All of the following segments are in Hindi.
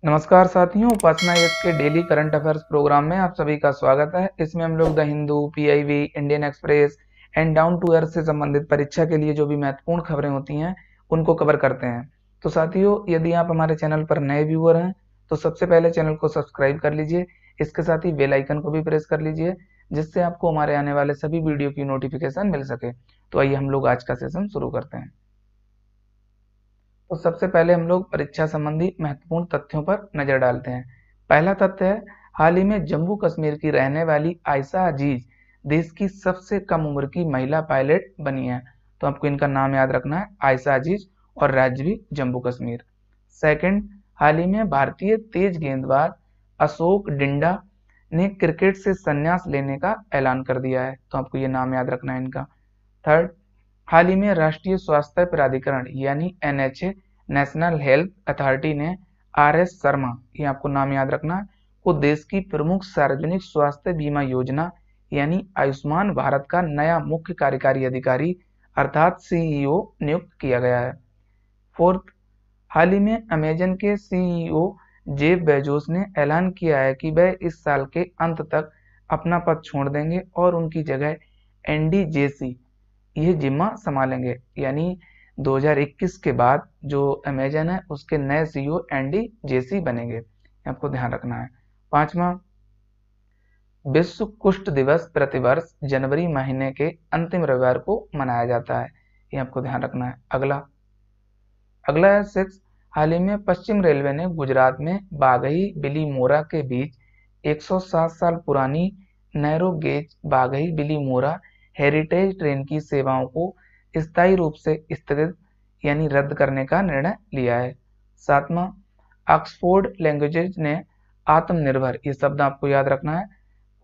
नमस्कार साथियों, उपासना यस के डेली करंट अफेयर्स प्रोग्राम में आप सभी का स्वागत है। इसमें हम लोग the Hindu, PIB, Indian Express and down to earth से संबंधित परीक्षा के लिए जो भी महत्वपूर्ण खबरें होती हैं उनको कवर करते हैं। तो साथियों, यदि आप हमारे चैनल पर नए व्यूअर हैं तो सबसे पहले चैनल को सब्सक्राइब कर लीजिए। इसके साथ ही बेल आइकन को भी प्रेस कर लीजिए, जिससे आपको हमारे आने वाले सभी वीडियो की नोटिफिकेशन मिल सके। तो आइए हम लोग आज का सेशन शुरू करते हैं। तो सबसे पहले हम लोग परीक्षा संबंधी महत्वपूर्ण तथ्यों पर नजर डालते हैं। पहला तथ्य है, हाल ही में जम्मू कश्मीर की रहने वाली आयशा अजीज देश की सबसे कम उम्र की महिला पायलट बनी है। तो आपको इनका नाम याद रखना है, आयशा अजीज, और राज्य भी जम्मू कश्मीर। सेकंड, हाल ही में भारतीय तेज गेंदबाज अशोक डिंडा ने क्रिकेट से संन्यास लेने का ऐलान कर दिया है। तो आपको ये नाम याद रखना है इनका। थर्ड, हाल ही में राष्ट्रीय स्वास्थ्य प्राधिकरण यानी एनएचए, नेशनल हेल्थ अथॉरिटी ने आरएस शर्मा, ये आपको नाम याद रखना, को देश की प्रमुख सार्वजनिक स्वास्थ्य बीमा योजना यानी आयुष्मान भारत का नया मुख्य कार्यकारी अधिकारी अर्थात सीईओ नियुक्त किया गया है। फोर्थ, हाल ही में अमेजन के सीईओ जेफ बेजोस ने ऐलान किया है कि वह इस साल के अंत तक अपना पद छोड़ देंगे और उनकी जगह एंडी जेसी ये जिम्मा संभालेंगे। यानी 2021 के बाद जो अमेजन है उसके नए सीईओ एंडी जेसी बनेंगे, आपको ध्यान रखना है। पांचवा, विश्व कुष्ठ दिवस प्रतिवर्ष जनवरी महीने के अंतिम रविवार को मनाया जाता है, ये आपको ध्यान रखना है। अगला अगला है सिक्स, हाल ही में पश्चिम रेलवे ने गुजरात में बाघई बिलीमोरा के बीच 107 साल पुरानी नैरो गेज बाघई बिलीमोरा हेरिटेज ट्रेन की सेवाओं को स्थायी रूप से स्थगित यानी रद्द करने का निर्णय लिया है। सातवां, ऑक्सफोर्ड लैंग्वेजेज ने आत्मनिर्भर, ये शब्द आपको याद रखना है,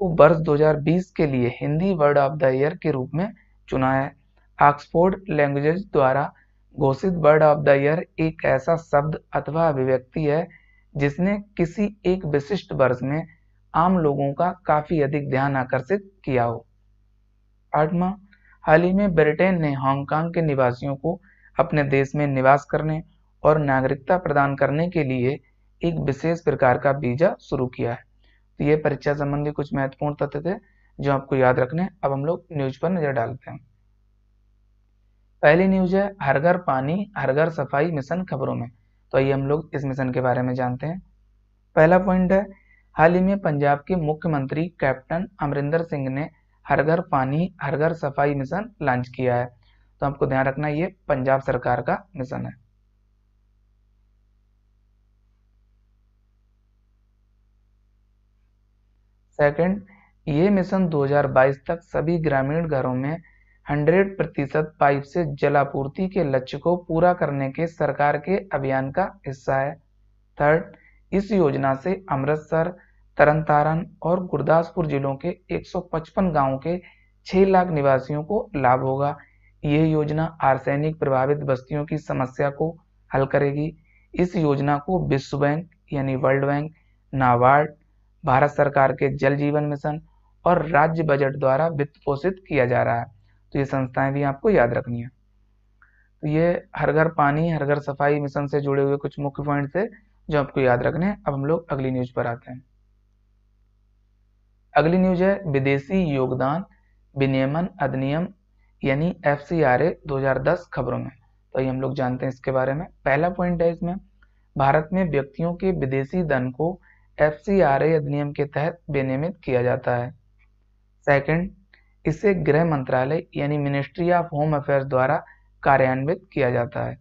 को वर्ष 2020 के लिए Hindi word of the year के रूप में चुना है। ऑक्सफोर्ड लैंग्वेजेज द्वारा घोषित वर्ड ऑफ द ईयर एक ऐसा शब्द अथवा अभिव्यक्ति है जिसने किसी एक विशिष्ट वर्ष में आम लोगों का काफी अधिक ध्यान आकर्षित किया हो। आठवां, हाल ही में ब्रिटेन ने हांगकांग के निवासियों को अपने देश में निवास करने और नागरिकता प्रदान करने के लिए एक विशेष प्रकार का वीजा शुरू किया है। तो ये परीक्षा संबंधी कुछ महत्वपूर्ण तथ्य थे जो आपको याद रखने। अब हम लोग न्यूज पर नजर डालते हैं। पहली न्यूज है, हर घर पानी हर घर सफाई मिशन खबरों में। तो आइए हम लोग इस मिशन के बारे में जानते हैं। पहला पॉइंट है, हाल ही में पंजाब के मुख्यमंत्री कैप्टन अमरिंदर सिंह ने हर घर पानी हर घर सफाई मिशन लॉन्च किया है। तो आपको ध्यान रखना, ये पंजाब सरकार का मिशन है। सेकंड, ये मिशन 2022 तक सभी ग्रामीण घरों में 100% पाइप से जलापूर्ति के लक्ष्य को पूरा करने के सरकार के अभियान का हिस्सा है। थर्ड, इस योजना से अमृतसर, तरनतारन और गुरदासपुर जिलों के 155 गांवों के 6 लाख निवासियों को लाभ होगा। यह योजना आर्सेनिक प्रभावित बस्तियों की समस्या को हल करेगी। इस योजना को विश्व बैंक यानी वर्ल्ड बैंक, नाबार्ड, भारत सरकार के जल जीवन मिशन और राज्य बजट द्वारा वित्त पोषित किया जा रहा है। तो ये संस्थाएं भी आपको याद रखनी है। तो ये हर घर पानी हर घर सफाई मिशन से जुड़े हुए कुछ मुख्य पॉइंट थे जो आपको याद रखने हैं। अब हम लोग अगली न्यूज पर आते हैं। अगली न्यूज है, विदेशी योगदान विनियमन अधिनियम यानी FCRA 2010 खबरों में। तो ये हम लोग जानते हैं इसके बारे में। पहला पॉइंट है इसमें, भारत में व्यक्तियों के विदेशी धन को FCRA अधिनियम के तहत विनियमित किया जाता है। सेकंड, इसे गृह मंत्रालय यानी मिनिस्ट्री ऑफ होम अफेयर्स द्वारा कार्यान्वित किया जाता है।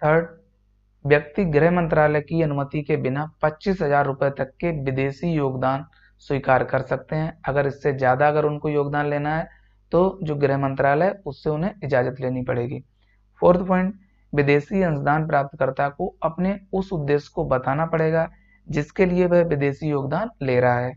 थर्ड, व्यक्ति गृह मंत्रालय की अनुमति के बिना 25,000 रुपए तक के विदेशी योगदान स्वीकार कर सकते हैं। अगर इससे ज्यादा अगर उनको योगदान लेना है तो जो गृह मंत्रालय उससे उन्हें इजाजत लेनी पड़ेगी। फोर्थ पॉइंट, विदेशी अंशदान प्राप्तकर्ता को अपने उस उद्देश्य को बताना पड़ेगा जिसके लिए वह विदेशी योगदान ले रहा है।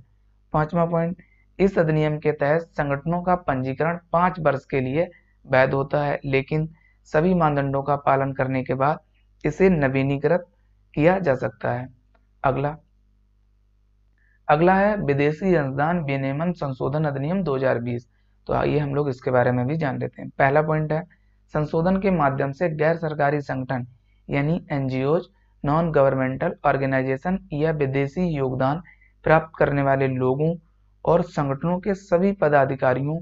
पांचवा पॉइंट, इस अधिनियम के तहत संगठनों का पंजीकरण 5 वर्ष के लिए वैध होता है, लेकिन सभी मानदंडों का पालन करने के बाद इसे नवीनीकृत किया जा सकता है। अगला है विदेशी अंशदान विनियमन संशोधन अधिनियम 2020। तो आइए हम लोग इसके बारे में भी जान लेते हैं। पहला पॉइंट है, संशोधन के माध्यम से गैर सरकारी संगठन यानी NGOs नॉन गवर्नमेंटल ऑर्गेनाइजेशन या विदेशी योगदान प्राप्त करने वाले लोगों और संगठनों के सभी पदाधिकारियों,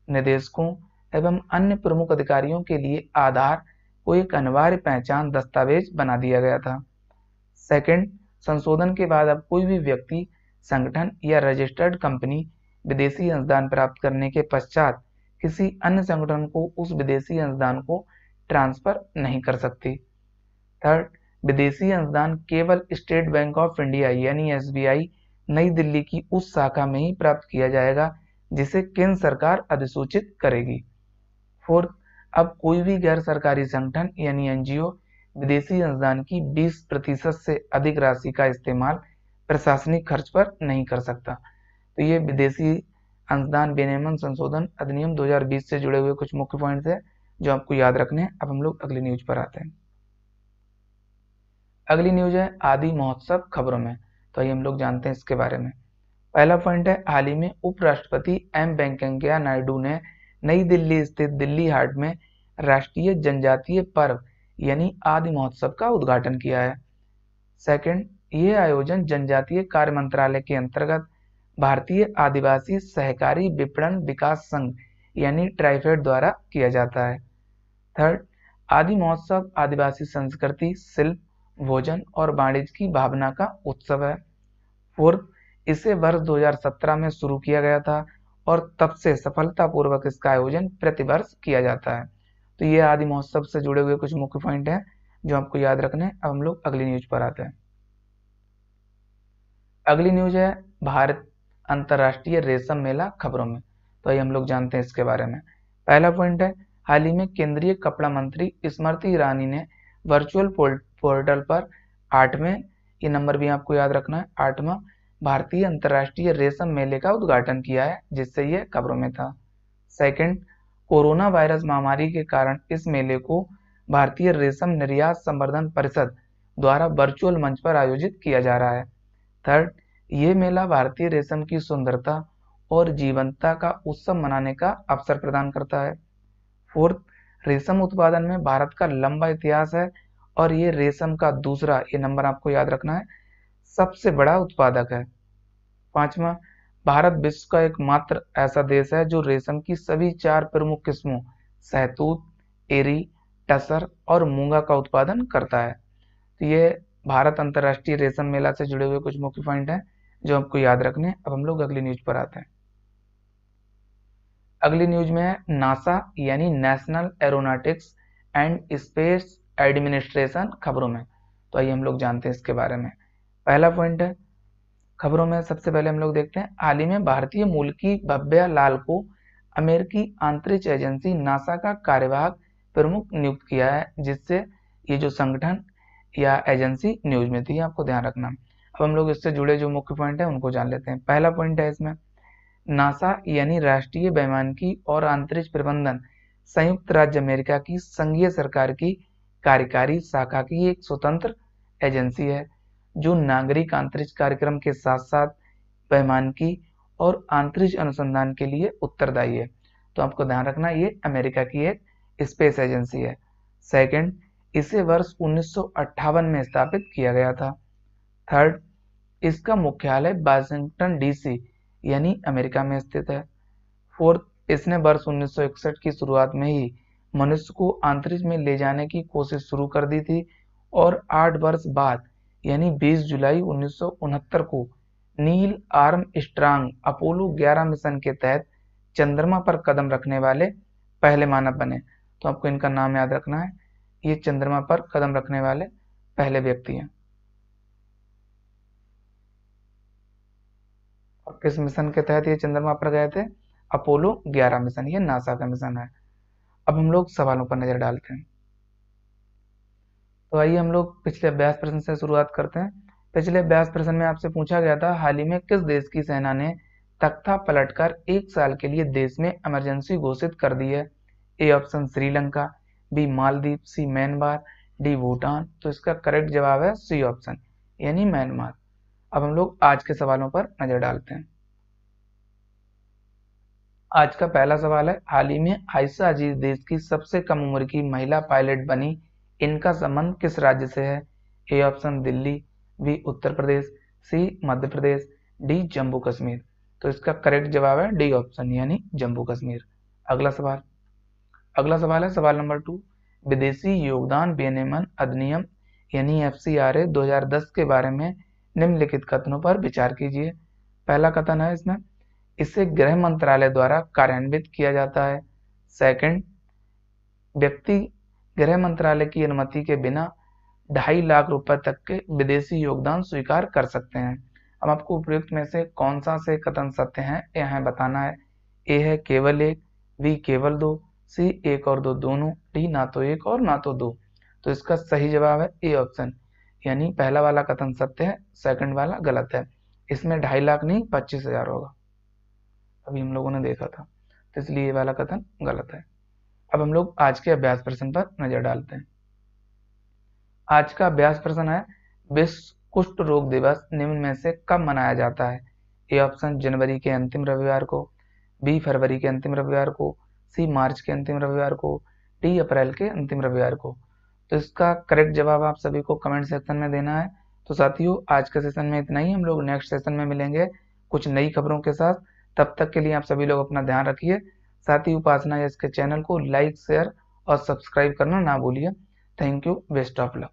निदेशकों एवं अन्य प्रमुख अधिकारियों के लिए आधार को एक अनिवार्य पहचान दस्तावेज बना दिया गया था। सेकंड, संशोधन के बाद अब कोई भी व्यक्ति, संगठन या रजिस्टर्ड कंपनी विदेशी अंशदान प्राप्त करने के पश्चात किसी अन्य संगठन को उस विदेशी अंशदान को ट्रांसफर नहीं कर सकती। थर्ड, विदेशी अंशदान केवल स्टेट बैंक ऑफ इंडिया यानी एसबीआई नई दिल्ली की उस शाखा में ही प्राप्त किया जाएगा जिसे केंद्र सरकार अधिसूचित करेगी। फोर्थ, अब कोई भी गैर सरकारी संगठन यानी एनजीओ विदेशी अंशदान की 20% से अधिक राशि का इस्तेमाल प्रशासनिक खर्च पर नहीं कर सकता। तो ये विदेशी अंशदान विनियमन संशोधन अधिनियम 2020 से जुड़े हुए कुछ मुख्य पॉइंट्स है जो आपको याद रखने हैं। अब हम लोग अगली न्यूज पर आते हैं। अगली न्यूज है आदि महोत्सव खबरों में। तो आइए हम लोग जानते हैं इसके बारे में। पहला पॉइंट है, हाल ही में उपराष्ट्रपति एम वेंकैया नायडू ने नई दिल्ली स्थित दिल्ली हाट में राष्ट्रीय जनजातीय पर्व यानी आदि महोत्सव का उद्घाटन किया है। सेकंड, ये आयोजन जनजातीय कार्य मंत्रालय के अंतर्गत भारतीय आदिवासी सहकारी विपणन विकास संघ यानी ट्राइफेड द्वारा किया जाता है। थर्ड, आदि महोत्सव आदिवासी संस्कृति, शिल्प, भोजन और वाणिज्य की भावना का उत्सव है। फोर्थ, इसे वर्ष 2017 में शुरू किया गया था और तब से सफलतापूर्वक इसका आयोजन प्रतिवर्ष किया जाता है। तो ये आदि महोत्सव से जुड़े हुए कुछ मुख्य पॉइंट हैं जो आपको याद रखने हैं। अब हम लोग अगली न्यूज पर आते हैं। अगली न्यूज है भारत अंतर्राष्ट्रीय रेशम मेला खबरों में। तो आइए हम लोग जानते हैं इसके बारे में। पहला पॉइंट है, हाल ही में केंद्रीय कपड़ा मंत्री स्मृति ईरानी ने वर्चुअल पोर्टल पर 8वें, ये नंबर भी आपको याद रखना है, 8वां भारतीय अंतर्राष्ट्रीय रेशम मेले का उद्घाटन किया है जिससे ये खबरों में था। सेकंड, कोरोना वायरस महामारी के कारण इस मेले को भारतीय रेशम निर्यात संवर्धन परिषद द्वारा वर्चुअल मंच पर आयोजित किया जा रहा है। थर्ड, ये मेला भारतीय रेशम की सुंदरता और जीवंतता का उत्सव मनाने का अवसर प्रदान करता है। फोर्थ, रेशम उत्पादन में भारत का लंबा इतिहास है और ये रेशम का दूसरा, ये नंबर आपको याद रखना है, सबसे बड़ा उत्पादक है। पांचवा, भारत विश्व का एकमात्र ऐसा देश है जो रेशम की सभी 4 प्रमुख किस्मों सहतूत, एरी, टसर और मूंगा का उत्पादन करता है। तो ये भारत अंतर्राष्ट्रीय रेशम मेला से जुड़े हुए कुछ मुख्य पॉइंट हैं जो आपको याद रखने हैं। अब हम लोग अगली न्यूज पर आते हैं। अगली न्यूज में है नासा यानी national aeronautics and space administration खबरों में। तो आइए हम लोग जानते हैं इसके बारे में। पहला पॉइंट है, खबरों में सबसे पहले हम लोग देखते हैं, हाल ही में भारतीय मूल की भव्या लाल को अमेरिकी अंतरिक्ष एजेंसी नासा का कार्यवाहक प्रमुख नियुक्त किया है, जिससे ये जो संगठन या एजेंसी न्यूज में थी, आपको ध्यान रखना। अब हम लोग इससे जुड़े जो मुख्य पॉइंट है उनको जान लेते हैं। पहला पॉइंट है इसमें, नासा यानी राष्ट्रीय वैमानिकी और अंतरिक्ष प्रबंधन संयुक्त राज्य अमेरिका की संघीय सरकार की कार्यकारी शाखा की एक स्वतंत्र एजेंसी है जो नागरिक अंतरिक्ष कार्यक्रम के साथ साथ वैमानिकी और अंतरिक्ष अनुसंधान के लिए उत्तरदायी है। तो आपको ध्यान रखना, ये अमेरिका की एक स्पेस एजेंसी है। सेकंड, इसे वर्ष 1958 में स्थापित किया गया था। थर्ड, इसका मुख्यालय वाशिंगटन डीसी यानी अमेरिका में स्थित है। फोर्थ, इसने वर्ष 1961 की शुरुआत में ही मनुष्य को अंतरिक्ष में ले जाने की कोशिश शुरू कर दी थी और 8 वर्ष बाद यानी 20 जुलाई 1969 को नील आर्मस्ट्रांग अपोलो 11 मिशन के तहत चंद्रमा पर कदम रखने वाले पहले मानव बने। तो आपको इनका नाम याद रखना है, ये चंद्रमा पर कदम रखने वाले पहले व्यक्ति हैं। और किस मिशन के तहत ये चंद्रमा पर गए थे? अपोलो 11 मिशन, ये नासा का मिशन है। अब हम लोग सवालों पर नजर डालते हैं। तो आइए हम लोग पिछले अभ्यास प्रश्न से शुरुआत करते हैं। पिछले अभ्यास प्रश्न में आपसे पूछा गया था, हाल ही में किस देश की सेना ने तख्ता पलटकर 1 साल के लिए देश में इमरजेंसी घोषित कर दी है? A option Sri Lanka, B Maldives, C Myanmar, D Bhutan. तो इसका करेक्ट जवाब है सी ऑप्शन यानी म्यांमार। अब हम लोग आज के सवालों पर नजर डालते हैं। आज का पहला सवाल है, हाल ही में आयशा अजीज देश की सबसे कम उम्र की महिला पायलट बनी, इनका संबंध किस राज्य से है? A option Delhi, B Uttar Pradesh, C Madhya Pradesh, D Jammu Kashmir. तो इसका करेक्ट जवाब है डी ऑप्शन यानी जम्मू कश्मीर। अगला सवाल है सवाल नंबर 2। विदेशी योगदान विनियमन अधिनियम यानी FCRA 2010 के बारे में निम्नलिखित कथनों पर विचार कीजिए। पहला कथन है इसमें, इसे गृह मंत्रालय द्वारा कार्यान्वित किया जाता है। सेकंड, व्यक्ति गृह मंत्रालय की अनुमति के बिना 2.5 लाख रुपए तक के विदेशी योगदान स्वीकार कर सकते हैं। अब आपको उपयुक्त में से कौन सा से कथन सत्य है यह बताना है। ए है केवल एक, बी केवल दो, सी एक और दो दोनों, डी ना तो एक और ना तो दो। तो इसका सही जवाब है ए ऑप्शन यानी पहला वाला कथन सत्य है, सेकंड वाला गलत है। इसमें 2.5 लाख नहीं 25,000 होगा, अभी हम लोगों ने देखा था, तो इसलिए ये वाला कथन गलत है। अब हम लोग आज के अभ्यास प्रश्न पर नजर डालते हैं। आज का अभ्यास प्रश्न है, विश्व कुष्ठ रोग दिवस निम्न में से कब मनाया जाता है। ए ऑप्शन जनवरी के अंतिम रविवार को, बी फरवरी के अंतिम रविवार को, सी मार्च के अंतिम रविवार को, डी अप्रैल के अंतिम रविवार को। तो इसका करेक्ट जवाब आप सभी को कमेंट सेक्शन में देना है। तो साथियों आज के सेशन में इतना ही, हम लोग नेक्स्ट सेशन में मिलेंगे कुछ नई खबरों के साथ। तब तक के लिए आप सभी लोग अपना ध्यान रखिए। साथ ही उपासना यस के चैनल को लाइक, शेयर और सब्सक्राइब करना ना भूलिए। Thank you, best of luck.